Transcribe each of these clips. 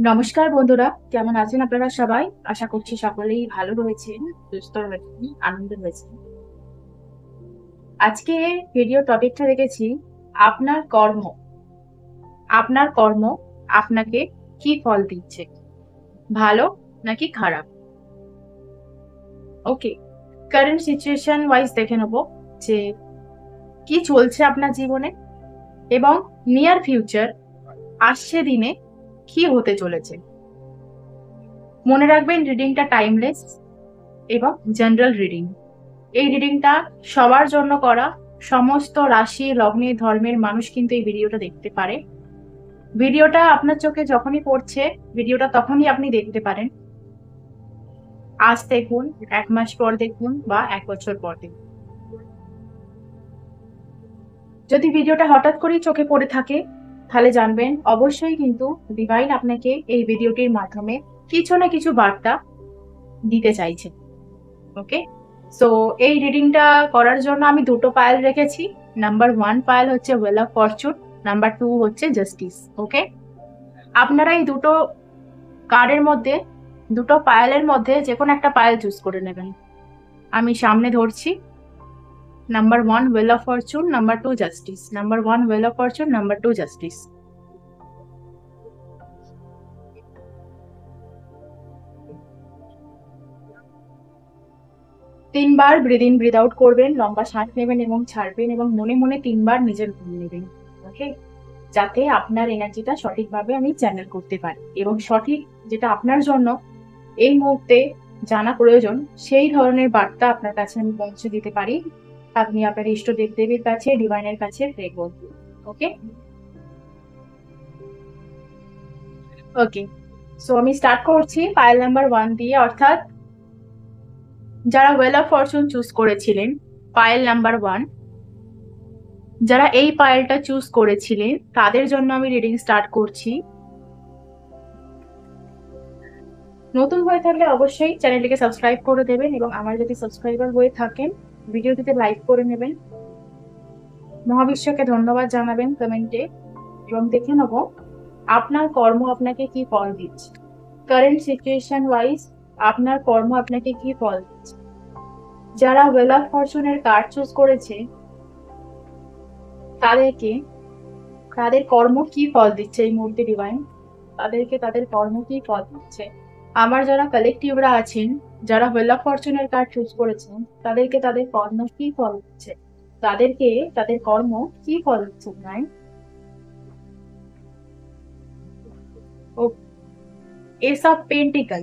নমস্কার বন্ধুরা, কেমন আছেন আপনারা সবাই? আশা করছি সকলেই ভালো রয়েছেন, সুস্থ রয়েছেন, আনন্দে রয়েছেন। আজকে ভিডিও টপিকটা রেখেছি আপনার কর্ম। আপনার কর্ম আপনাকে কি ফল দিচ্ছে, ভালো নাকি খারাপ? ওকে, কারেন্ট সিচুয়েশন ওয়াইজ দেখে নেব যে কি চলছে আপনার জীবনে এবং নিয়ার ফিউচার আসছে দিনে কি হতে চলেছে। মনে রাখবেন রিডিংটা টাইমলেস এবং জেনারেল রিডিং। এই রিডিংটা সবার জন্য করা। সমস্ত রাশি লগ্নে ধর্মের মানুষ কিন্তু এই ভিডিওটা দেখতে পারে। ভিডিওটা আপনার চোখে যখনই পড়ছে, ভিডিওটা তখনই আপনি দেখতে পারেন। আজ দেখুন, 1 মাস পর দেখুন বা 1 বছর পর দেখুন। যদি ভিডিওটা হঠাৎ করেই চোখে পড়ে থাকে তাহলে জানবেন অবশ্যই কিন্তু ডিভাইন আপনাকে এই ভিডিওটির মাধ্যমে কিছু না কিছু বার্তা দিতে চাইছে। ওকে, সো এই রিডিংটা করার জন্য আমি দুটো পায়েল রেখেছি। নাম্বার 1 পায়েল হচ্ছে ওয়েল অফ ফরচুন, নাম্বার 2 হচ্ছে জাস্টিস। ওকে, আপনারা এই দুটো কার্ডের মধ্যে, দুটো পায়েলের মধ্যে যে কোনো একটা পায়েল চুজ করে নেবেন। আমি সামনে ধরছি। Number 1 well of Fortune, number 2 justice. Number 1 well of Fortune, number 2 justice. তিনবার ব্রিদ ইন ব্রিদ আউট করবেন, লম্বা শ্বাস নেবেন এবং ছাড়বেন এবং মনে মনে তিনবার নিজের ঘুম নেবেন। ওকে, যাতে আপনার এনার্জিটা সঠিকভাবে আমি চ্যানেল করতে পারি এবং সঠিক যেটা আপনার জন্য এই মুহূর্তে জানা প্রয়োজন সেই ধরনের বার্তা আপনার কাছে আমি পৌঁছে দিতে পারি। আপনি আপনার ইষ্ট দেবদেবীর কাছে, ডিভাইনের কাছে প্রে করবেন। ওকে ওকে, সো আমি স্টার্ট করছি পাইল নাম্বার 1 দিয়ে, অর্থাৎ যারা ওয়েল অফ ফরচুন চুজ করেছিলেন, পাইল নাম্বার 1, যারা এই পাইলটা চুজ করেছিলেন তাদের জন্য আমি রিডিং স্টার্ট করছি। নতুন হয়ে থাকলে অবশ্যই চ্যানেলটিকে সাবস্ক্রাইব করে দেবেন এবং আমার যদি সাবস্ক্রাইবার হয়ে থাকেন ভিডিওটিতে লাইক করে নেবেন, মহাবিশ্বকে ধন্যবাদ জানাবেন কমেন্টে এবং দেখে নেব আপনার কর্ম আপনাকে কি ফল দিচ্ছে। কারেন্ট সিচুয়েশন ওয়াইজ আপনার কর্ম আপনাকে কি ফল দিচ্ছে। যারা ওয়েল অফ ফরচুনের কার্ড চুজ করেছে তাদেরকে তাদের কর্ম কি ফল দিচ্ছে এই মুহূর্তে ডিভাইন, তাদেরকে তাদের কর্ম কি ফল দিচ্ছে। আমার যারা কালেকটিভরা আছেন, যারা ওয়েল অফ ফরচুনের কার্ড চুজ করেছেন তাদেরকে তাদের কর্ম কি ফল দিচ্ছে, তাদেরকে তাদের কর্ম কি ফল দিচ্ছে ডিভাইন। ও, ace of pentacle,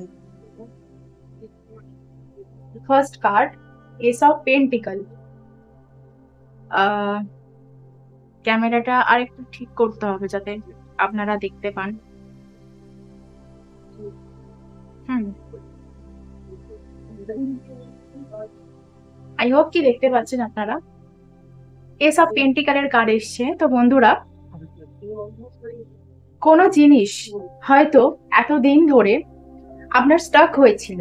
first card ace of pentacle. ক্যামেরাটা আরেকটু ঠিক করতে হবে যাতে আপনারা দেখতে পান। হুম, আই হোপ কি দেখতে পাচ্ছেন আপনারা। এস অফ পেন্টিকলের কার্ড এসছে। তো বন্ধুরা, কোনো জিনিস হয়তো এতদিন ধরে আপনার স্টাক হয়েছিল,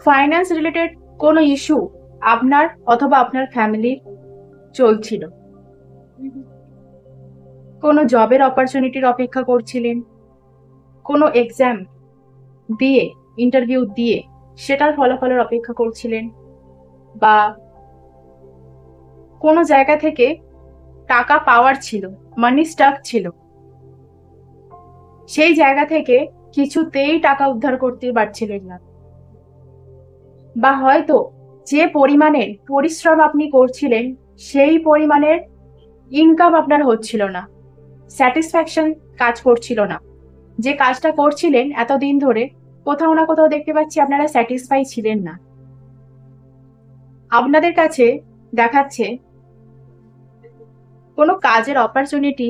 ফাইন্যান্স রিলেটেড কোনো ইস্যু আপনার অথবা আপনার ফ্যামিলির চলছিল, কোনো জবের অপরচুনিটির অপেক্ষা করছিলেন, কোনো এক্সাম দিয়ে, ইন্টারভিউ দিয়ে সেটার ফলাফলের অপেক্ষা করছিলেন, বা কোনো জায়গা থেকে টাকা পাওয়ার ছিল, মানি স্টাক ছিল, সেই জায়গা থেকে কিছুতেই টাকা উদ্ধার করতে পারছিলেন না, বা হয়তো যে পরিমাণের পরিশ্রম আপনি করছিলেন সেই পরিমাণের ইনকাম আপনার হচ্ছিল না, স্যাটিসফ্যাকশন কাজ করছিল না। যে কাজটা করছিলেন এতদিন ধরে কোথাও না কোথাও দেখতে পাচ্ছি আপনারা স্যাটিসফাই ছিলেন না। আপনাদের কাছে দেখাচ্ছে কোনো কাজের অপরচুনিটি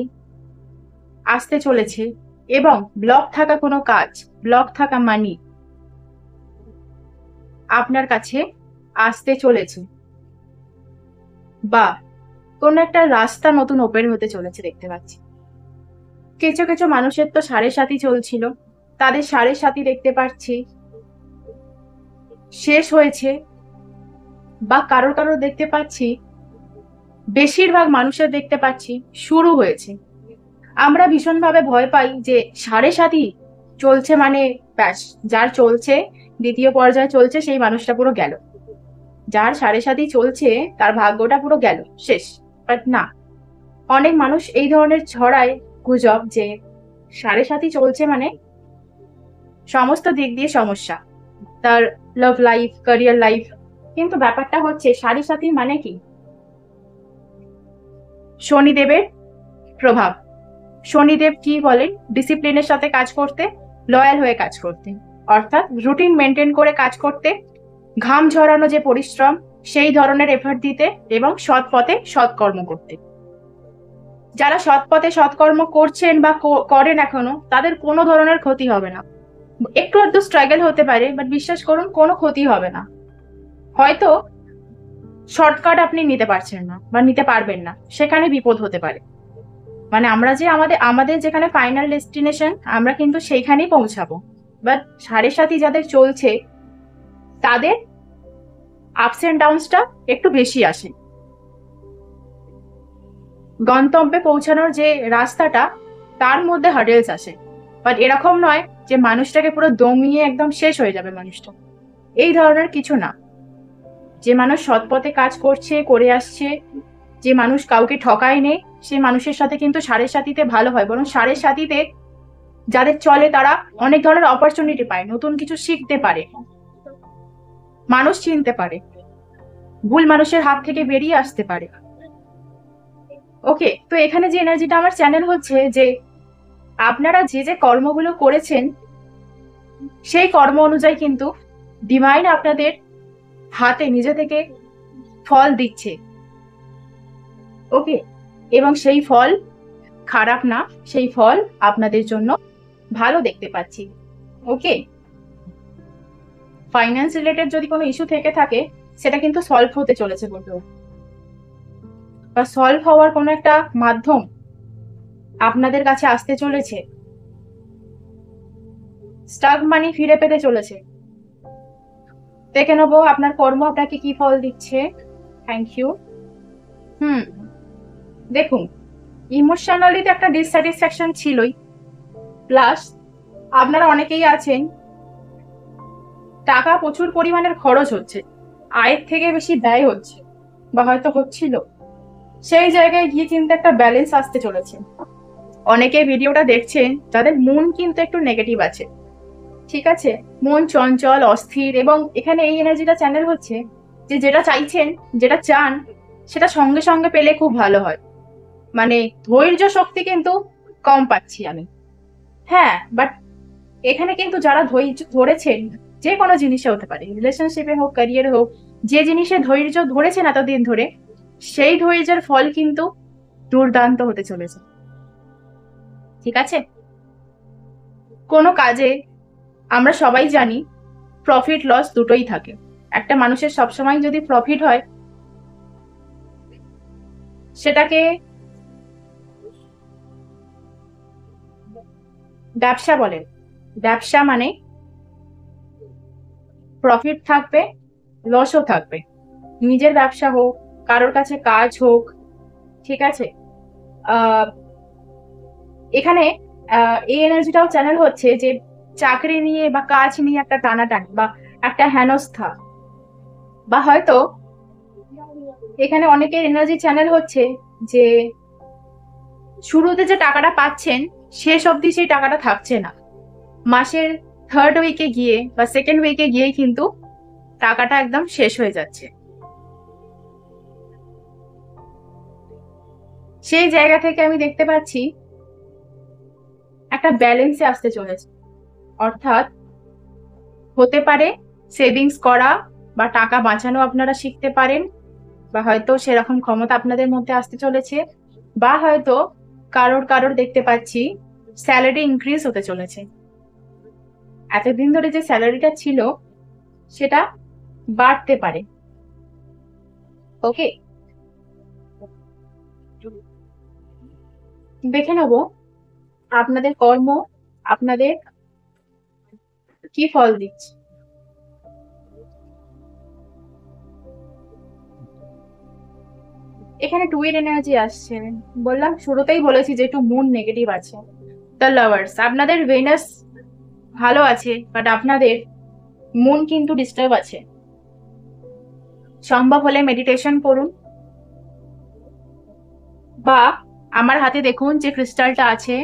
আসতে চলেছে এবং ব্লক থাকা কোনো কাজ, ব্লক থাকা মানি আপনার কাছে আসতে চলেছে, বা কোনো একটা রাস্তা নতুন ওপেন হতে চলেছে দেখতে পাচ্ছি। কিছু কিছু মানুষের তো 7.5 চলছিল, তাদের 7.5 দেখতে পাচ্ছি শেষ হয়েছে, বা কারোর কারোর দেখতে পাচ্ছি, বেশিরভাগ মানুষের দেখতে পাচ্ছি শুরু হয়েছে। আমরা ভীষণভাবে ভয় পাই যে 7.5 চলছে মানে ব্যাস, যার চলছে দ্বিতীয় পর্যায়ে চলছে সেই মানুষটা পুরো গেল, যার 7.5 চলছে তার ভাগ্যটা পুরো গেল, শেষ। বাট না, অনেক মানুষ এই ধরনের ছড়ায় গুজব যে 7.5 চলছে মানে সমস্ত দিক দিয়ে সমস্যা, তার লাভ লাইফ, ক্যারিয়ার লাইফ। কিন্তু ব্যাপারটা হচ্ছে 7.5 মানে কি? শনিদেবের প্রভাব। শনিদেব কি বলেন? ডিসিপ্লিনের সাথে কাজ করতে, লয়াল হয়ে কাজ করতে, অর্থাৎ রুটিন মেনটেন করে কাজ করতে, ঘাম ঝরানো যে পরিশ্রম সেই ধরনের এফর্ট দিতে, এবং সৎ পথে সৎকর্ম করতে। যারা সৎ পথে সৎকর্ম করছেন বা করেন এখনো, তাদের কোনো ধরনের ক্ষতি হবে না। একটু আধটু স্ট্রাগল হতে পারে, বাট বিশ্বাস করুন কোনো ক্ষতি হবে না। হয়তো শর্টকাট আপনি নিতে পারছেন না বা নিতে পারবেন না, সেখানে বিপদ হতে পারে। মানে আমরা যে আমাদের আমাদের যেখানে ফাইনাল ডেস্টিনেশন, আমরা কিন্তু সেইখানেই পৌঁছাবো। বাট 7.5 যাদের চলছে তাদের আপস এন্ড ডাউনসটা একটু বেশি আসে। গন্তব্যে পৌঁছানোর যে রাস্তাটা, তার মধ্যে হার্ডেলস আসে। বাট এরকম নয় যে মানুষটাকে পুরো দমিয়ে একদম শেষ হয়ে যাবে মানুষটা, এই ধরনের কিছু না। যে মানুষ সৎ পথে কাজ করছে, করে আসছে, যে মানুষ কাউকে ঠকায় নেই, সে মানুষের সাথে কিন্তু 7.5 ভালো হয়। বরং 7.5 যাদের চলে তারা অনেক ধরনের অপরচুনিটি পায়, নতুন কিছু শিখতে পারে, মানুষ চিনতে পারে, ভুল মানুষের হাত থেকে বেরিয়ে আসতে পারে। ওকে, তো এখানে যে এনার্জিটা আমার চ্যানেল হচ্ছে যে আপনারা যে যে কর্মগুলো করেছেন সেই কর্ম অনুযায়ী কিন্তু ডিভাইন আপনাদের হাতে নিজে থেকে ফল দিচ্ছে। ওকে, এবং সেই ফল খারাপ না, সেই ফল আপনাদের জন্য ভালো দেখতে পাচ্ছি। ওকে, ফাইন্যান্স রিলেটেড যদি কোনো ইস্যু থেকে থাকে সেটা কিন্তু সলভ হতে চলেছে বলতে, বা সলভ হওয়ার কোনো একটা মাধ্যম আপনাদের কাছে আসতে চলেছে। স্টাক মানি ফিরে পেতে চলেছে। দেখে নেবো আপনার কর্ম আপনাকে কি ফল দিচ্ছে। Thank you. দেখুন, ইমোশনালি তো একটা ডিসস্যাটিসফ্যাকশন ছিলই, প্লাস আপনারা অনেকেই আছেন টাকা প্রচুর পরিমাণের খরচ হচ্ছে, আয়ের থেকে বেশি ব্যয় হচ্ছে বা হয়তো হচ্ছিল। সেই জায়গায় গিয়ে কিন্তু একটা ব্যালেন্স আসতে চলেছে। অনেকে ভিডিওটা দেখছেন যাদের মন কিন্তু একটু নেগেটিভ আছে, ঠিক আছে, মন চঞ্চল, অস্থির, এবং এখানে এই এনার্জিটা চ্যানেল হচ্ছে যে যেটা চাইছেন, যেটা চান, সেটা সঙ্গে সঙ্গে পেলে খুব ভালো হয়। মানে ধৈর্য শক্তি কিন্তু কম পাচ্ছি আমি। হ্যাঁ, বাট এখানে কিন্তু যারা ধৈর্য ধরেছেন, যে কোনো জিনিসে হতে পারে, রিলেশনশিপে হোক, ক্যারিয়ারে হোক, যে জিনিসে ধৈর্য ধরেছেন এতদিন ধরে, সেই ধৈর্যের ফল কিন্তু দুর্দান্ত হতে চলেছে। ঠিক আছে, কোনো কাজে আমরা সবাই জানি প্রফিট লস দুটোই থাকে। একটা মানুষের সবসময় যদি প্রফিট হয়, সেটাকে ব্যবসা বলে। ব্যবসা মানে প্রফিট থাকবে, লসও থাকবে। নিজের ব্যবসা হোক, কারোর কাছে কাজ হোক, ঠিক আছে। আহ এখানে এই এনার্জিটাও চ্যানেল হচ্ছে যে চাকরি নিয়ে বা কাজ নিয়ে একটা টানাটানি বা একটা হেনস্থা, বা হয়তো এখানে অনেকের এনার্জি চ্যানেল হচ্ছে যে শুরুতে যে টাকাটা পাচ্ছেন শেষ অবধি সেই টাকাটা থাকছে না। মাসের থার্ড উইকে গিয়ে বা সেকেন্ড উইকে গিয়েই কিন্তু টাকাটা একদম শেষ হয়ে যাচ্ছে। সেই জায়গা থেকে আমি দেখতে পাচ্ছি একটা ব্যালেন্সে আসতে চলেছে। অর্থাৎ হতে পারে সেভিংস করা বা টাকা বাঁচানো আপনারা শিখতে পারেন, বা হয়তো সেরকম ক্ষমতা আপনাদের মধ্যে আসতে চলেছে, বা হয়তো কারোর কারোর দেখতে পাচ্ছি স্যালারি ইনক্রিজ হতে চলেছে। এতদিন ধরে যে স্যালারিটা ছিল সেটা বাড়তে পারে। ওকে, দেখে নেবো আপনাদের কর্ম আপনাদের কি ফল দিচ্ছে। এখানে টু এর এনার্জি আসছে। বললাম, শুরুতেই বলেছি যে একটু মুন নেগেটিভ আছে। দ্য লাভার্স, আপনাদের ভেনাস ভালো আছে, বাট আপনাদের মুন কিন্তু ডিস্টার্ব আছে। সম্ভব হলে মেডিটেশন করুন, বা আমার হাতে দেখুন যে ক্রিস্টালটা আছে,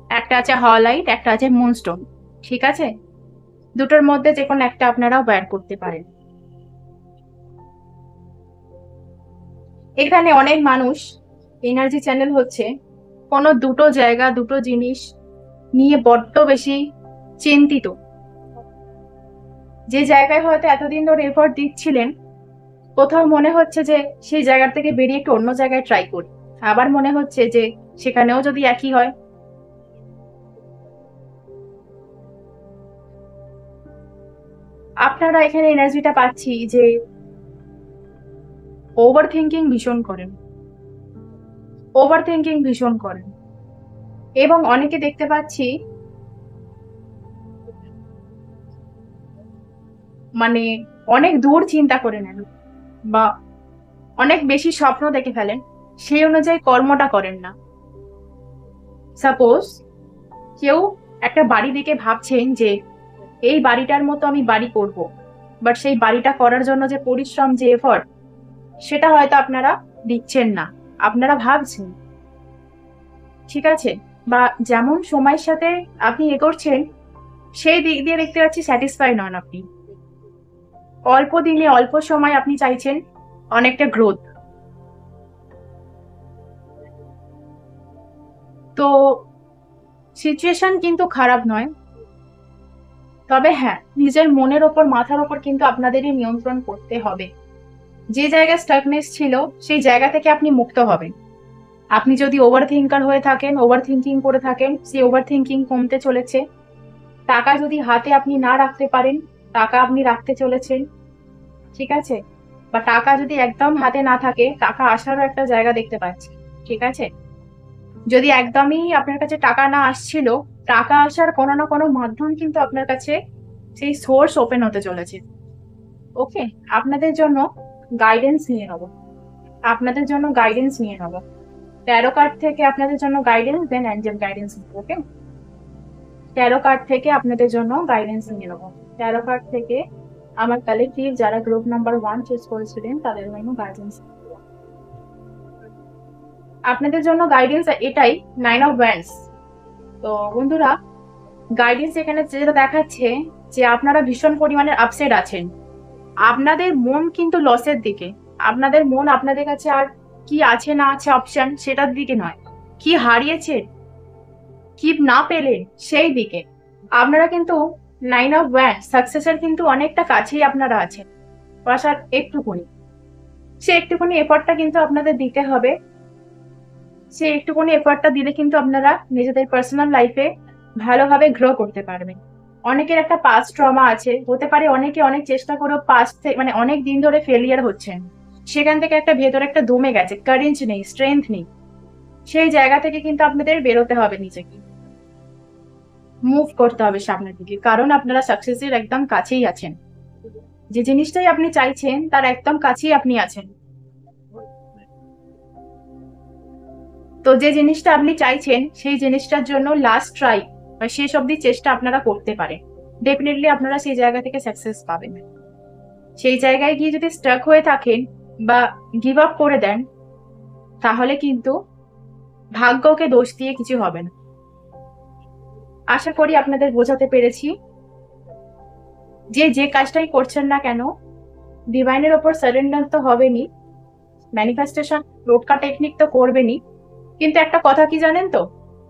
একটা আছে হলাইট, একটা আছে মুনস্টোন, ঠিক আছে? দুটোর মধ্যে যে কোনো একটা আপনারা বের করতে পারেন। এখানে অনেক মানুষ এনার্জি চ্যানেল হচ্ছে কোনো দুটো জায়গা, দুটো জিনিস নিয়ে বড্ড বেশি চিন্তিত। যে জায়গায় হয়তো এতদিন ধরে এফোর্ট দিচ্ছিলেন, কোথাও মনে হচ্ছে যে সেই জায়গা থেকে বেরিয়ে একটু অন্য জায়গায় ট্রাই করি, আবার মনে হচ্ছে যে সেখানেও যদি একই হয়। আপনারা এখানে এনার্জিটা পাচ্ছি যে ওভার থিঙ্কিং ভীষণ করেন, ওভার থিঙ্কিং ভীষণ করেন, এবং অনেকে দেখতে পাচ্ছি মানে অনেক দূর চিন্তা করে নেন, বা অনেক বেশি স্বপ্ন দেখে ফেলেন, সেই অনুযায়ী কর্মটা করেন না। সাপোজ কেউ একটা বাড়ি দেখে ভাবছেন যে এই বাড়িটার মতো আমি বাড়ি করব, বাট সেই বাড়িটা করার জন্য যে পরিশ্রম, যে এফর্ট, সেটা হয়তো আপনারা দিচ্ছেন না, আপনারা ভাবছেন, ঠিক আছে? বা যেমন সময়ের সাথে আপনি এগোচ্ছেন, সেই দিক দিয়ে দেখতে পাচ্ছি স্যাটিসফাই নন আপনি। অল্প দিনে অল্প সময় আপনি চাইছেন অনেকটা গ্রোথ। তো সিচুয়েশন কিন্তু খারাপ নয়, তবে হ্যাঁ, নিজের মনের ওপর, মাথার ওপর কিন্তু আপনাদেরই নিয়ন্ত্রণ করতে হবে। যে জায়গায় স্টাকনেস ছিল, সেই জায়গা থেকে আপনি মুক্ত হবেন। আপনি যদি ওভার থিঙ্কার হয়ে থাকেন, ওভার থিঙ্কিং করে থাকেন, সেই ওভার থিঙ্কিং কমতে চলেছে। টাকা যদি হাতে আপনি না রাখতে পারেন, টাকা আপনি রাখতে চলেছেন, ঠিক আছে? বা টাকা যদি একদম হাতে না থাকে, টাকা আসারও একটা জায়গা দেখতে পাচ্ছি, ঠিক আছে? যদি একদমই আপনার কাছে টাকা না আসছিল, টাকা আসার কোনো না কোনো মাধ্যম কিন্তু আপনার কাছে, সেই সোর্স ওপেন হতে চলেছে। ওকে, আপনাদের জন্য গাইডেন্স নিয়ে নেবো, আপনাদের জন্য গাইডেন্স নিয়ে নেবো। ট্যারো কার্ড থেকে আপনাদের জন্য গাইডেন্স, দেন অ্যাঞ্জেল গাইডেন্স। ওকে, ট্যারো কার্ড থেকে আপনাদের জন্য গাইডেন্স নিয়ে নেবো। ট্যারো কার্ড থেকে আমার কালেক্টিভ যারা গ্রুপ নাম্বার 1 চুজ করেছিলেন, তাদের জন্য গাইডেন্স। আপনাদের জন্য গাইডেন্স এটাই, 9 অফ ওয়ান্ডস। তো বন্ধুরা, গাইডেন্স এখানে যেটা দেখাচ্ছে যে আপনারা ভীষণ পরিমাণের আপসেট আছেন। আপনাদের মন কিন্তু লসের দিকে। আপনাদের মন আপনাদের কাছে আর কি আছে না আছে অপশন, সেটার দিকে নয়, কি হারিয়েছে, কি না পেলেন, সেই দিকে। আপনারা কিন্তু 9 অফ ওয়ান্ডস, সাকসেসের কিন্তু অনেকটা কাছেই আপনারা আছেন, বাসার একটুকুনি। সে একটুকুনি এফর্টটা কিন্তু আপনাদের দিতে হবে। সে একটুকুনি এফর্টটা দিলে কিন্তু আপনারা নিজেদের পার্সোনাল লাইফে ভালোভাবে গ্রো করতে পারবেন। অনেকের একটা পাস্ট ট্রমা আছে, হতে পারে অনেকে অনেক চেষ্টা করেও পাস্ট মানে অনেক দিন ধরে ফেলিয়ার হচ্ছেন, সেখান থেকে একটা ভেতরে একটা দমে গেছে, কারেন্জ নেই, স্ট্রেংথ নেই। সেই জায়গা থেকে কিন্তু আপনাদের বেরোতে হবে, নিজেকে মুভ করতে হবে সামনের দিকে, কারণ আপনারা সাকসেসের একদম কাছেই আছেন। যে জিনিসটাই আপনি চাইছেন তার একদম কাছেই আপনি আছেন। তো যে জিনিসটা আপনি চাইছেন, সেই জিনিসটার জন্য লাস্ট ট্রাই বা শেষ অব্দি চেষ্টা আপনারা করতে পারেন, ডেফিনেটলি আপনারা সেই জায়গা থেকে সাকসেস পাবেন। সেই জায়গায় গিয়ে যদি স্টাক হয়ে থাকেন বা গিভ আপ করে দেন, তাহলে কিন্তু ভাগ্যকে দোষ দিয়ে কিছু হবে না। আশা করি আপনাদের বোঝাতে পেরেছি যে যে কাজটাই করছেন না কেন, ডিভাইনের ওপর সারেন্ডার তো হবেনি, ম্যানিফেস্টেশন টোটকা টেকনিক তো করবেনই, কিন্তু একটা কথা কি জানেন তো,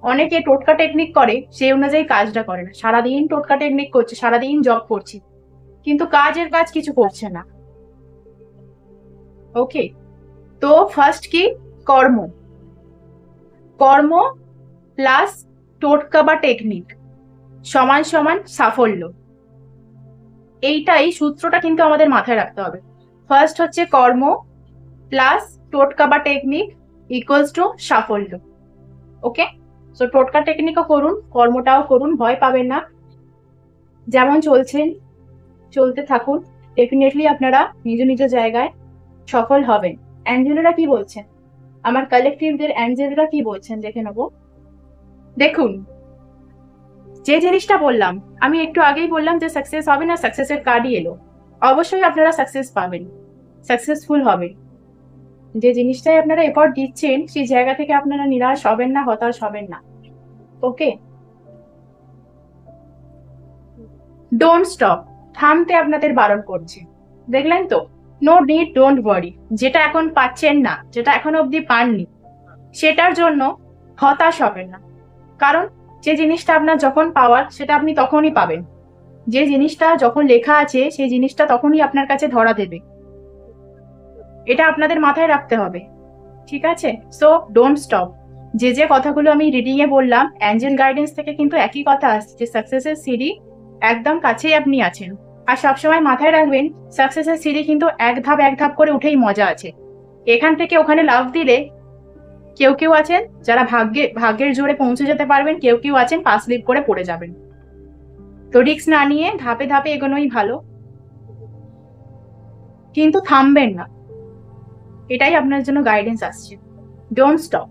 অনেকে টোটকা টেকনিক করে সেই অনুযায়ী কাজটা করে না। সারাদিন টোটকা টেকনিক করছে, সারাদিন জব করছে, কিন্তু কাজের কাজ কিছু করছে না। ওকে, তো ফার্স্ট কি, কর্ম। কর্ম প্লাস টোটকা বা টেকনিক সমান সমান সাফল্য। এইটাই সূত্রটা কিন্তু আমাদের মাথায় রাখতে হবে। ফার্স্ট হচ্ছে কর্ম প্লাস টোটকা বা টেকনিক ইকুয়ালস টু সাফল্য। ওকে, সো টোটকা টেকনিকও করুন, কর্মটাও করুন, ভয় পাবেন না। যেমন চলছেন চলতে থাকুন, ডেফিনেটলি আপনারা নিজ নিজ জায়গায় সফল হবেন। অ্যাঞ্জেলারা কি বলছেন? আমার কালেকটিভদের অ্যাঞ্জেলরা কি বলছেন দেখে নেবো। দেখুন, যে জিনিসটা বললাম, আমি একটু আগেই বললাম যে সাকসেস হবে না, সাকসেসের কার্ডই এলো। অবশ্যই আপনারা সাকসেস পাবেন, সাকসেসফুল হবেন। যে জিনিসটাই আপনারা এফর্ট দিচ্ছেন সেই জায়গা থেকে আপনারা নিরাশ হবেন না, হতাশ হবেন না। ওকে, ডোন্ট স্টপ, থামতে আপনাদের বারণ করছে। দেখলেন তো, নো নিড, ডোন্ট ওয়ারি। যেটা এখন পাচ্ছেন না, যেটা এখনো অব্দি পাননি, সেটার জন্য হতাশ হবেন না। কারণ যে জিনিসটা আপনার যখন পাওয়ার, সেটা আপনি তখনই পাবেন। যে জিনিসটা যখন লেখা আছে সেই জিনিসটা তখনই আপনার কাছে ধরা দেবে। এটা আপনাদের মাথায় রাখতে হবে, ঠিক আছে? So don't stop. যে যে কথাগুলো আমি রিডিং এ বললাম, অ্যাঞ্জেল গাইডেন্স থেকে কিন্তু একই কথা আসছে যে সাকসেসের সিঁড়ি একদম কাছেই আপনি আছেন। আর সবসময় মাথায় রাখবেন, সাকসেসের সিঁড়ি কিন্তু এক ধাপ করে উঠেই মজা আছে। এখান থেকে ওখানে লাফ দিলে কেউ কেউ আছেন যারা ভাগ্যের জোরে পৌঁছে যেতে পারবেন, কেউ কেউ আছেন পা স্লিপ করে পড়ে যাবেন। তো রিস্ক না নিয়ে ধাপে ধাপে এগোনোই ভালো, কিন্তু থামবেন না। এটাই আপনার জন্য গাইডেন্স আসছে, don't stop.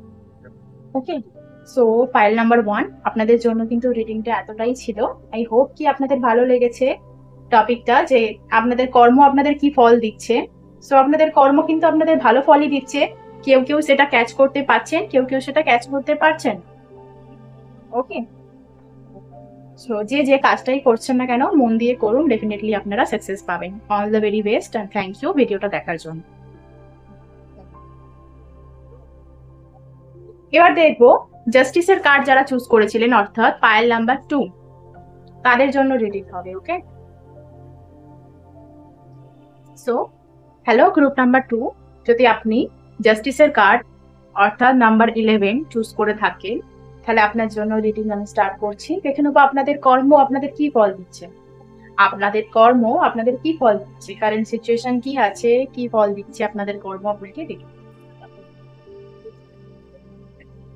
Okay, so file number 1 আপনাদের জন্য কিন্তু রিডিংটা এতটাই ছিল। আই হোপ কি আপনাদের ভালো লেগেছে টপিকটা, যে আপনাদের কর্ম আপনাদের কি ফল দিচ্ছে। সো আপনাদের কর্ম কিন্তু আপনাদের ভালো ফলই দিচ্ছে। কেউ কেউ সেটা ক্যাচ করতে পারছেন, কেউ কেউ সেটা ক্যাচ করতে পারছেন। ওকে, সো যে যে কাজটাই করছেন না কেন মন দিয়ে করুন, ডেফিনেটলি আপনারা সাকসেস পাবেন। All the very best and thank you ভিডিওটা দেখার জন্য। এবার দেখবো জাস্টিসের কার্ড যারা চুজ করেছিলেন, অর্থাৎ পাইল নাম্বার 2, তাদের জন্য রিডিং হবে। ওকে, সো হ্যালো গ্রুপ নাম্বার 2, যদি আপনি জাস্টিসের কার্ড অর্থাৎ নাম্বার 11 চুজ করে থাকেন, তাহলে আপনার জন্য রিডিং আমি স্টার্ট করছি। দেখে নেবো আপনাদের কর্ম আপনাদের কি ফল দিচ্ছে। আপনাদের কর্ম আপনাদের কি ফল দিচ্ছে, কারেন্ট সিচুয়েশন কি আছে, কি ফল দিচ্ছে আপনাদের কর্ম আপনাকে দেখে।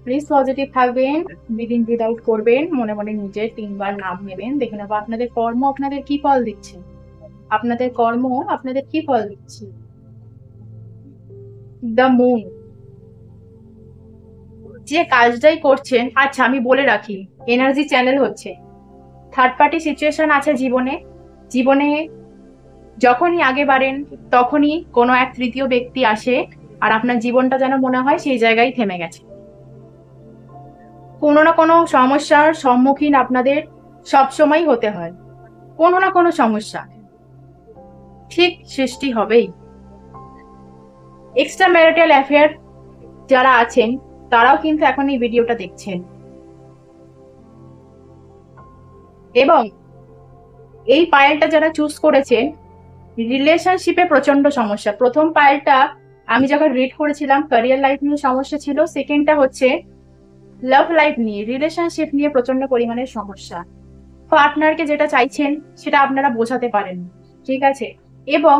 প্লিজ পজিটিভ থাকবেন, ব্রিদিং ব্রিথ আউট করবেন, মনে মনে নিজের 3 বার নাম নেবেন। দেখে নেবো আপনাদের কর্ম আপনাদের কি ফল দিচ্ছে, আপনাদের কর্ম আপনাদের কি ফল দিচ্ছে। দ্য মুন, যে কাজটাই করছেন, আচ্ছা আমি বলে রাখি, এনার্জি চ্যানেল হচ্ছে, থার্ড পার্টি সিচুয়েশন আছে জীবনে। জীবনে যখনই আগে বাড়েন তখনই কোনো এক তৃতীয় ব্যক্তি আসে, আর আপনার জীবনটা যেন মনে হয় সেই জায়গায় থেমে গেছে। কোনো না কোনো সমস্যার সম্মুখীন আপনাদের সবসময় হতে হয়, কোনো না কোনো সমস্যা ঠিক সৃষ্টি হবেই। এক্সট্রা ম্যারিটাল অ্যাফেয়ার যারা আছেন তারাও কিন্তু এখন এই ভিডিওটা দেখছেন, এবং এই পাইলটা যারা চুজ করেছেন, রিলেশনশিপে প্রচন্ড সমস্যা। প্রথম পাইলটা আমি যখন রিড করেছিলাম ক্যারিয়ার লাইফ নিয়ে সমস্যা ছিল, সেকেন্ডটা হচ্ছে লাভ লাইফ নিয়ে, রিলেশনশিপ নিয়ে প্রচন্ড পরিমাণের সমস্যা। পার্টনারকে যেটা চাইছেন সেটা আপনারা বোঝাতে পারেন, ঠিক আছে? এবং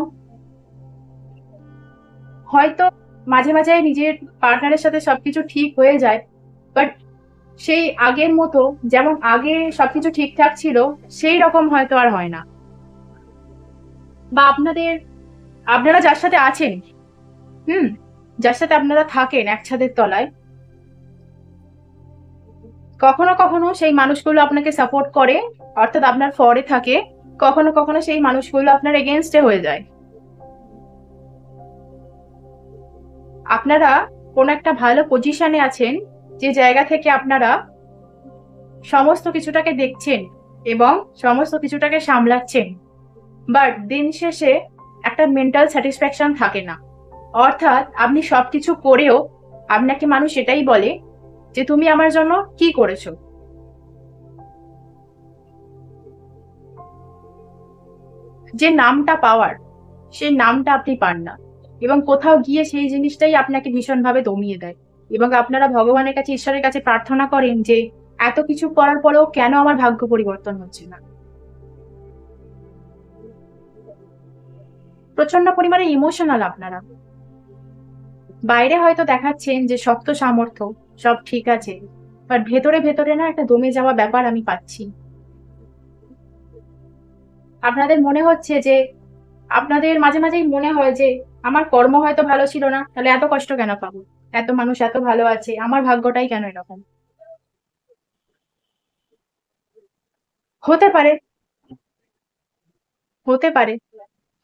হয়তো মাঝে মাঝে নিজের পার্টনারের সাথে সবকিছু ঠিক হয়ে যায়, বাট সেই আগের মতো, যেমন আগে সবকিছু ঠিকঠাক ছিল সেই রকম হয়তো আর হয় না। বা আপনারা যার সাথে আছেন, যার সাথে আপনারা থাকেন এক ছাদের তলায়, কখনো কখনো সেই মানুষগুলো আপনাকে সাপোর্ট করে, অর্থাৎ আপনার ফরে থাকে, কখনো কখনো সেই মানুষগুলো আপনার এগেনস্টে হয়ে যায়। আপনারা কোন একটা ভালো পজিশনে আছেন, যে জায়গা থেকে আপনারা সমস্ত কিছুটাকে দেখছেন এবং সমস্ত কিছুটাকে সামলাচ্ছেন, বাট দিন শেষে একটা মেন্টাল স্যাটিসফ্যাকশন থাকে না। অর্থাৎ আপনি সবকিছু করেও আপনাকে মানুষ এটাই বলে যে তুমি আমার জন্য কি করেছো। যে নামটা পাওয়ার, সেই নামটা আপনি পান না, এবং কোথাও গিয়ে সেই জিনিসটাই আপনাকে ভীষণভাবে দমিয়ে দেয়। এবং আপনারা ভগবানের কাছে, ঈশ্বরের কাছে প্রার্থনা করেন যে এত কিছু করার পরেও কেন আমার ভাগ্য পরিবর্তন হচ্ছে না। প্রচন্ড পরিমাণে ইমোশনাল আপনারা। বাইরে হয়তো দেখাচ্ছেন যে শক্ত সামর্থ্য, সব ঠিক আছে, বাট ভেতরে ভেতরে না একটা দমে যাওয়া ব্যাপার আমি পাচ্ছি। আপনাদের মনে হচ্ছে যে, আপনাদের মাঝে মাঝেই মনে হয় যে আমার কর্ম হয়তো ভালো ছিল না, তাহলে এত কষ্ট কেন পাবো। এত মানুষ এত ভালো আছে, আমার ভাগ্যটাই কেন এরকম? হতে পারে, হতে পারে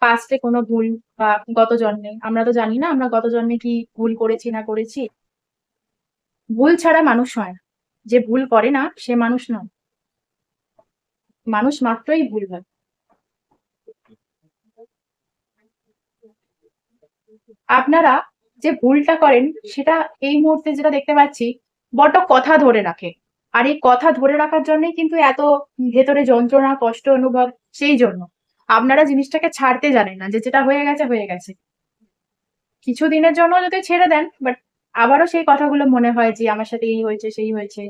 পাস্টে কোনো ভুল, বা গত জন্মে, আমরা তো জানি না আমরা গত জন্মে কি ভুল করেছি না করেছি। ভুল ছাড়া মানুষ হয় না, যে ভুল করে না সে মানুষ নয়, মানুষ মাত্রই ভুল হয়। আপনারা যে ভুলটা করেন সেটা এই মুহূর্তে যেটা দেখতে পাচ্ছি, বড্ড কথা ধরে রাখে। আর এই কথা ধরে রাখার জন্যই কিন্তু এত ভেতরে যন্ত্রণা কষ্ট অনুভব। সেই জন্য আপনারা জিনিসটাকে ছাড়তে জানেন না, যে যেটা হয়ে গেছে হয়ে গেছে। কিছু দিনের জন্য যদি ছেড়ে দেন, বাট আবারও সেই কথাগুলো মনে হয় যে আমার সাথে এই হয়েছে সেই হয়েছে,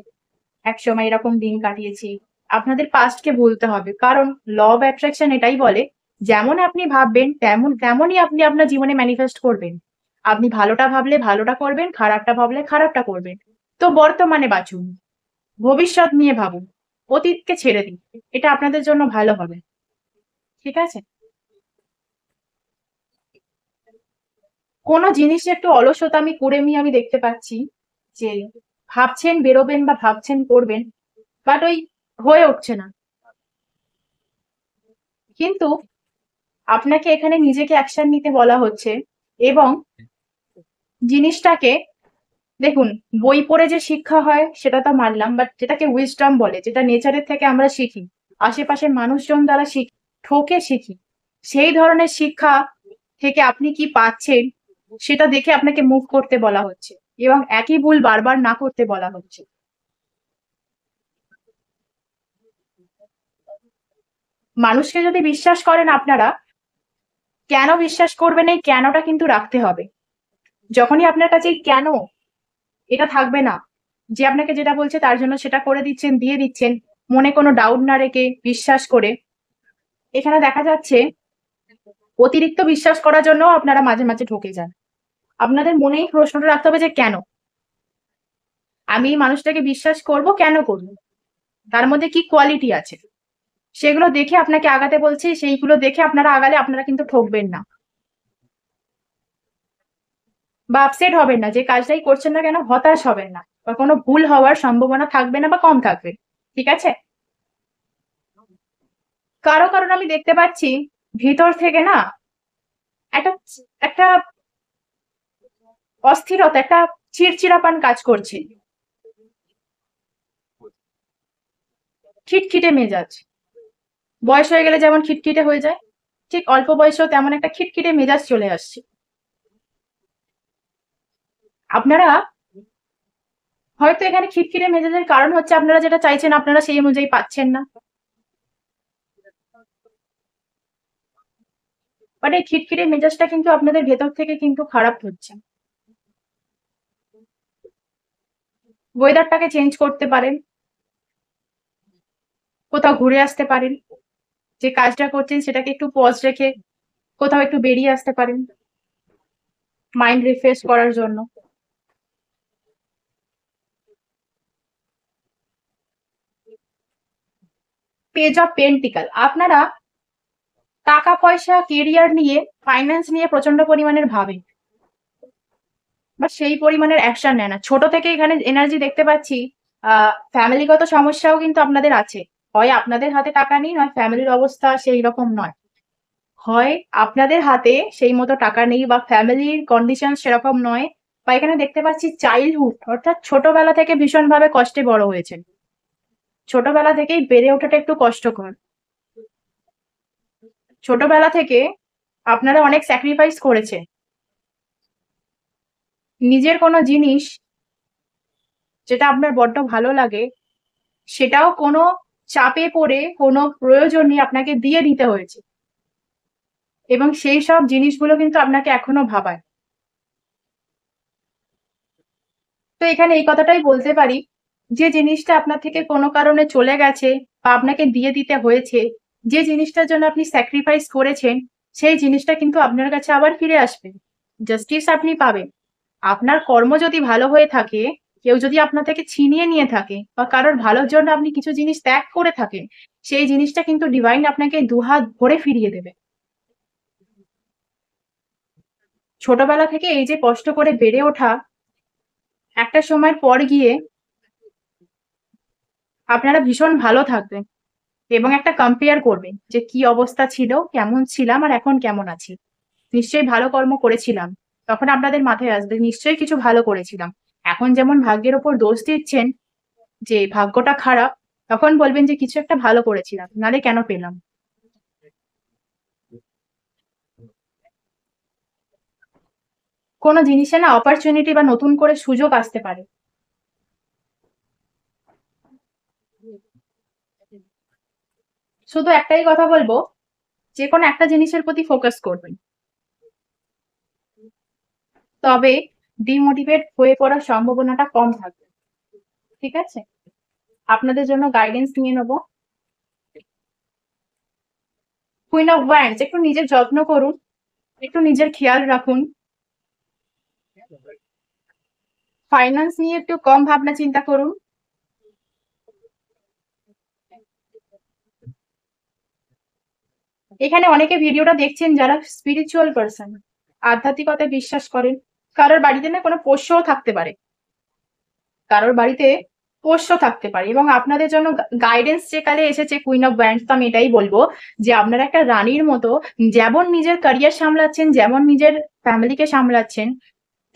একসময় এরকম দিন কাটিয়েছি। আপনাদের পাস্টকে ভুলতে হবে, কারণ ল অফ অ্যাট্রাকশন এটাই বলে, যেমন আপনি ভাববেন তেমনই আপনি আপনার জীবনে ম্যানিফেস্ট করবেন। আপনি ভালোটা ভাবলে ভালোটা করবেন, খারাপটা ভাবলে খারাপটা করবেন। তো বর্তমানে বাঁচুন, ভবিষ্যৎ নিয়ে ভাবুন, অতীতকে ছেড়ে দিন। এটা আপনাদের জন্য ভালো হবে। ঠিক আছে? কোনো জিনিসে একটু অলসতামি কুড়েমি আমি দেখতে পাচ্ছি, যে ভাবছেন বেরোবেন বা ভাবছেন করবেন, বাট ওই হয়ে উঠছে না। কিন্তু আপনাকে এখানে নিজেকে অ্যাকশন নিতে বলা হচ্ছে, এবং জিনিসটাকে দেখুন, বই পড়ে যে শিক্ষা হয় সেটা তো মানলাম, বাট যেটাকে উইজডম বলে, যেটা নেচারের থেকে আমরা শিখি, আশেপাশের মানুষজন দ্বারা শিখি, ঠকে শিখি, সেই ধরনের শিক্ষা থেকে আপনি কি পাচ্ছেন সেটা দেখে আপনাকে মুভ করতে বলা হচ্ছে, এবং একই ভুল বারবার না করতে বলা হচ্ছে। মানুষকে যদি বিশ্বাস করেন আপনারা, কেন বিশ্বাস করবেন এই কেনটা কিন্তু রাখতে হবে। যখনই আপনার কাছে এই কেন এটা থাকবে না, যে আপনাকে যেটা বলছে তার জন্য সেটা করে দিচ্ছেন, দিয়ে দিচ্ছেন, মনে কোনো ডাউট না রেখে বিশ্বাস করে, এখানে দেখা যাচ্ছে অতিরিক্ত বিশ্বাস করার জন্য আপনারা মাঝে মাঝে ঠকে যান। আপনাদের মনেই প্রশ্নটা রাখতে হবে যে কেন আমি এই মানুষটাকে বিশ্বাস করব, কেন করব, তার মধ্যে কি কোয়ালিটি আছে, সেগুলো দেখে আপনাকে আগাতে বলছি, সেইগুলো দেখে আপনারা আগালে আপনারা কিন্তু ঠকবেন না, বা আপসেট হবেন না, যে কাজটাই করছেন না কেন হতাশ হবেন না, বা কোনো ভুল হওয়ার সম্ভাবনা থাকবে না বা কম থাকবে। ঠিক আছে? কারো কারণ আমি দেখতে পাচ্ছি ভিতর থেকে না একটা একটা অস্থিরতা, একটা চিড়চিড়াপান কাজ করছে, খিটখিটে মেজাজ। বয়স হয়ে গেলে যেমন খিটখিটে হয়ে যায়, ঠিক অল্প বয়সেও তেমন একটা খিটখিটে মেজাজ চলে আসছে। আপনারা হয়তো এখানে খিটখিটে মেজাজের কারণ হচ্ছে আপনারা যেটা চাইছেন আপনারা সেই অনুযায়ী পাচ্ছেন না, বাট এই খিটখিটে মেজাজটা কিন্তু আপনাদের ভেতর থেকে কিন্তু খারাপ হচ্ছে। ওয়েদারটাকে চেঞ্জ করতে পারেন, কোথাও ঘুরে আসতে পারেন, যে কাজটা করছেন সেটাকে একটু পজ রেখে কোথাও একটু বেরিয়ে আসতে পারেন, মাইন্ড রিফ্রেশ করার জন্য। পেজ অফ পেন্টিকাল, আপনারা টাকা পয়সা কেরিয়ার নিয়ে, ফাইন্যান্স নিয়ে প্রচন্ড পরিমাণের ভাবেন, বা সেই পরিমাণের অ্যাকশন নেয় না। ছোট থেকে এখানে এনার্জি দেখতে পাচ্ছি। ফ্যামিলিগত সমস্যাও কিন্তু আপনাদের আছে, হয় আপনাদের হাতে টাকা নেই, নয় ফ্যামিলির অবস্থা সেই রকম নয়, হয় আপনাদের হাতে সেই মতো টাকা নেই বা ফ্যামিলির কন্ডিশন সেরকম নয়, বা এখানে দেখতে পাচ্ছি চাইল্ডহুড, অর্থাৎ ছোটবেলা থেকে ভীষণভাবে কষ্টে বড় হয়েছেন, ছোটবেলা থেকেই বেড়ে ওঠাটা একটু কষ্টকর। ছোটবেলা থেকে আপনারা অনেক স্যাক্রিফাইস করেছে, নিজের কোনো জিনিস যেটা আপনার বড্ড ভালো লাগে সেটাও কোনো চাপে পড়ে কোনো প্রয়োজনে আপনাকে দিয়ে দিতে হয়েছে, এবং সেই সব জিনিসগুলো কিন্তু আপনাকে এখনো ভাবায়। তো এখানে এই কথাটাই বলতে পারি, যে জিনিসটা আপনার থেকে কোনো কারণে চলে গেছে বা আপনাকে দিয়ে দিতে হয়েছে, যে জিনিসটার জন্য আপনি স্যাক্রিফাইস করেছেন, সেই জিনিসটা কিন্তু আপনার কাছে আবার ফিরে আসবে, জাস্টিস আপনি পাবেন। আপনার কর্ম যদি ভালো হয়ে থাকে, কেউ যদি আপনার থেকে ছিনিয়ে নিয়ে থাকে বা কারোর ভালোর জন্য আপনি কিছু জিনিস ত্যাগ করে থাকেন, সেই জিনিসটা কিন্তু ডিভাইন আপনাকে দুহাত ভরে ফিরিয়ে দেবে। ছোটবেলা থেকে এই যে কষ্ট করে বেড়ে ওঠা, একটা সময় পর গিয়ে আপনারা ভীষণ ভালো থাকবেন এবং একটা কম্পেয়ার করবেন যে কি অবস্থা ছিল, কেমন ছিলাম আর এখন কেমন আছি। নিশ্চয়ই ভালো কর্ম করেছিলাম। তখন আপনাদের মাথায় আসবে নিশ্চয়ই কিছু ভালো করেছিলাম। এখন যেমন ভাগ্যের ওপর দোষ দিচ্ছেন যে ভাগ্যটা খারাপ, তখন বলবেন যে কিছু একটা ভালো করেছিলাম, নালে কেন পেলাম। কোনো জিনিসে না অপরচুনিটি বা নতুন করে সুযোগ আসতে পারে। শুধু একটাই কথা বলবো, যে কোনো একটা জিনিসের প্রতি ফোকাস করবেন, তবে ডিমোটিভেট হয়ে পড়ার সম্ভাবনাটা কম থাকবে। ঠিক আছে, আপনাদের জন্য গাইডেন্স নিয়ে নেবো। কুইন অফ ওয়ান্ডস, একটু নিজের যত্ন করুন, একটু নিজের খেয়াল রাখুন, ফাইন্যান্স নিয়ে একটু কম ভাবনা চিন্তা করুন। এখানে অনেকে ভিডিওটা দেখছেন যারা স্পিরিচুয়াল পার্সন, আধ্যাত্মিকতায় বিশ্বাস করেন। কারোর বাড়িতে না কোনো পোষ্যও থাকতে পারে, কারোর বাড়িতে পোষ্য থাকতে পারে, এবং আপনাদের জন্য গাইডেন্স যে কালে এসেছে কুইন অফ ব্যান্ডস, তো আমি এটাই বলবো যে আপনারা একটা রানীর মতো যেমন নিজের ক্যারিয়ার সামলাচ্ছেন, যেমন নিজের ফ্যামিলিকে সামলাচ্ছেন,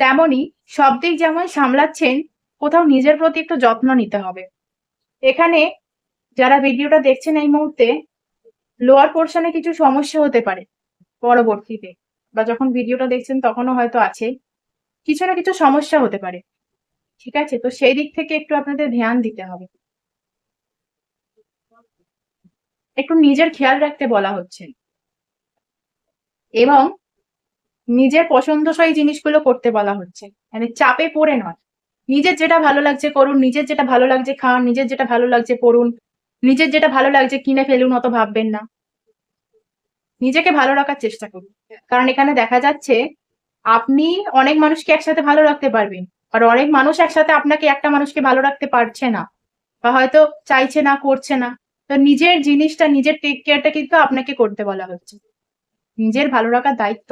তেমনই সব দিক যেমন সামলাচ্ছেন, কোথাও নিজের প্রতি একটু যত্ন নিতে হবে। এখানে যারা ভিডিওটা দেখছেন এই মুহূর্তে, লোয়ার পোর্শনে কিছু সমস্যা হতে পারে পরবর্তীতে, বা যখন ভিডিওটা দেখছেন তখনও হয়তো আছে, কিছু না কিছু সমস্যা হতে পারে। ঠিক আছে, তো সেই দিক থেকে একটু আপনাদের ধ্যান দিতে হবে, একটু নিজের খেয়াল রাখতে বলা হচ্ছে, এবং নিজের পছন্দসই জিনিসগুলো করতে বলা হচ্ছে, মানে চাপে পড়ে নয়। নিজের যেটা ভালো লাগছে করুন, নিজের যেটা ভালো লাগছে খান, নিজের যেটা ভালো লাগছে পড়ুন, নিজের যেটা ভালো লাগছে কিনে ফেলুন, অত ভাববেন না। নিজেকে ভালো রাখার চেষ্টা করুন, কারণ এখানে দেখা যাচ্ছে আপনি অনেক মানুষকে একসাথে ভালো রাখতে পারবেন, আর অনেক মানুষ একসাথে আপনাকে একটা মানুষকে ভালো রাখতে পারছে না, বা হয়তো চাইছে না, করছে না। তো নিজের জিনিসটা, নিজের টেক কেয়ারটা কিন্তু আপনাকে করতে বলা হচ্ছে। নিজের ভালো রাখার দায়িত্ব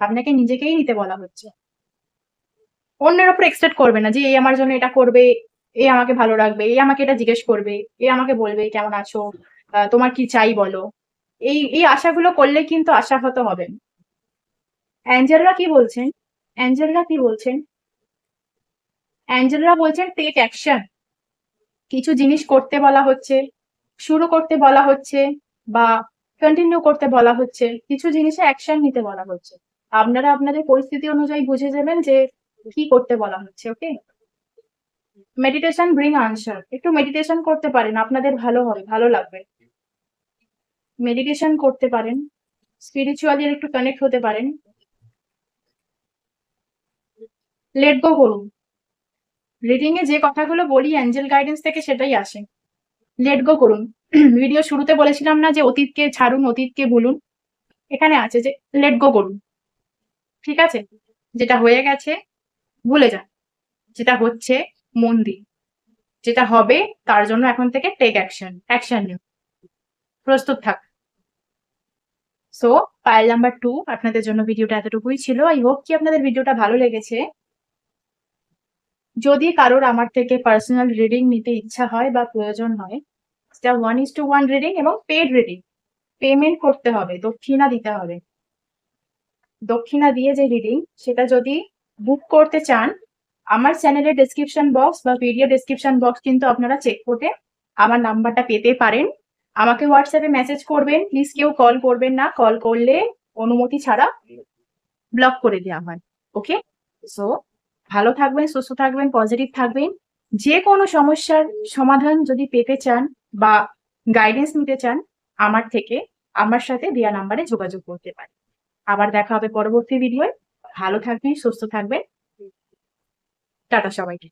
আপনাকে নিজেকেই নিতে বলা হচ্ছে। অন্যের উপর এক্সপেক্ট করবে না যে এই আমার জন্য এটা করবে, এ আমাকে ভালো রাখবে, এ আমাকে এটা জিজ্ঞেস করবে, এ আমাকে বলবে কেমন আছো, তোমার কি চাই বলো। এই এই আশাগুলো করলে কিন্তু আশাহত হবেন। অ্যাঞ্জেলরা কি বলছেন? অ্যাঞ্জেলরা কি বলছেন? অ্যাঞ্জেলরা বলছেন টেক অ্যাকশন। কিছু জিনিস করতে বলা হচ্ছে, শুরু করতে বলা হচ্ছে, বা কন্টিনিউ করতে বলা হচ্ছে, কিছু জিনিসে অ্যাকশন নিতে বলা হচ্ছে। আপনারা আপনাদের পরিস্থিতি অনুযায়ী বুঝে যাবেন যে কি করতে বলা হচ্ছে। ওকে, মেডিটেশন ব্রিং আনসার, একটু মেডিটেশন করতে পারেন, আপনাদের ভালো হবে, ভালো লাগবে। মেডিটেশন করতে পারেন, স্পিরিচুয়ালি একটু কানেক্ট হতে পারেন, লেট গো করুন। রিডিং এ যে কথাগুলো বলি অ্যাঞ্জেল গাইডেন্স থেকে সেটাই আসে। লেট গো করুন। ভিডিও শুরুতে বলেছিলাম না যে অতীতকে ছাড়ুন, অতীতকে ভুলুন, এখানে আছে যে লেট গো করুন। ঠিক আছে, যেটা হয়ে গেছে ভুলে যান, যেটা হচ্ছে মন দিন, যেটা হবে তার জন্য এখন থেকে টেক অ্যাকশন, অ্যাকশন নিন, প্রস্তুত থাক। সো পাইল নাম্বার 2, আপনাদের জন্য ভিডিওটা এতটুকুই ছিল। আই হোপ কি আপনাদের ভিডিওটা ভালো লেগেছে। যদি কারোর আমার থেকে পার্সোনাল রিডিং নিতে ইচ্ছা হয় বা প্রয়োজন হয়, সেটা 1:1 রিডিং এবং পেড রিডিং, পেমেন্ট করতে হবে, দক্ষিণা দিতে হবে। দক্ষিণা দিয়ে যে রিডিং, সেটা যদি বুক করতে চান, আমার চ্যানেলের ডেসক্রিপশন বক্স বা ভিডিও ডেসক্রিপশন বক্স কিন্তু আপনারা চেক করে আমার নাম্বারটা পেতে পারেন। আমাকে হোয়াটসঅ্যাপে মেসেজ করবেন, প্লিজ কেউ কল করবেন না, কল করলে অনুমতি ছাড়া ব্লক করে দেওয়া হয়। ওকে, সো ভালো থাকবেন, সুস্থ থাকবেন, পজিটিভ থাকবেন। যে কোনো সমস্যার সমাধান যদি পেতে চান বা গাইডেন্স নিতে চান আমার থেকে, আমার সাথে দেওয়া নাম্বারে যোগাযোগ করতে পারেন। আবার দেখা হবে পরবর্তী ভিডিওয়। ভালো থাকবেন, সুস্থ থাকবেন। টাটা সবাইকে।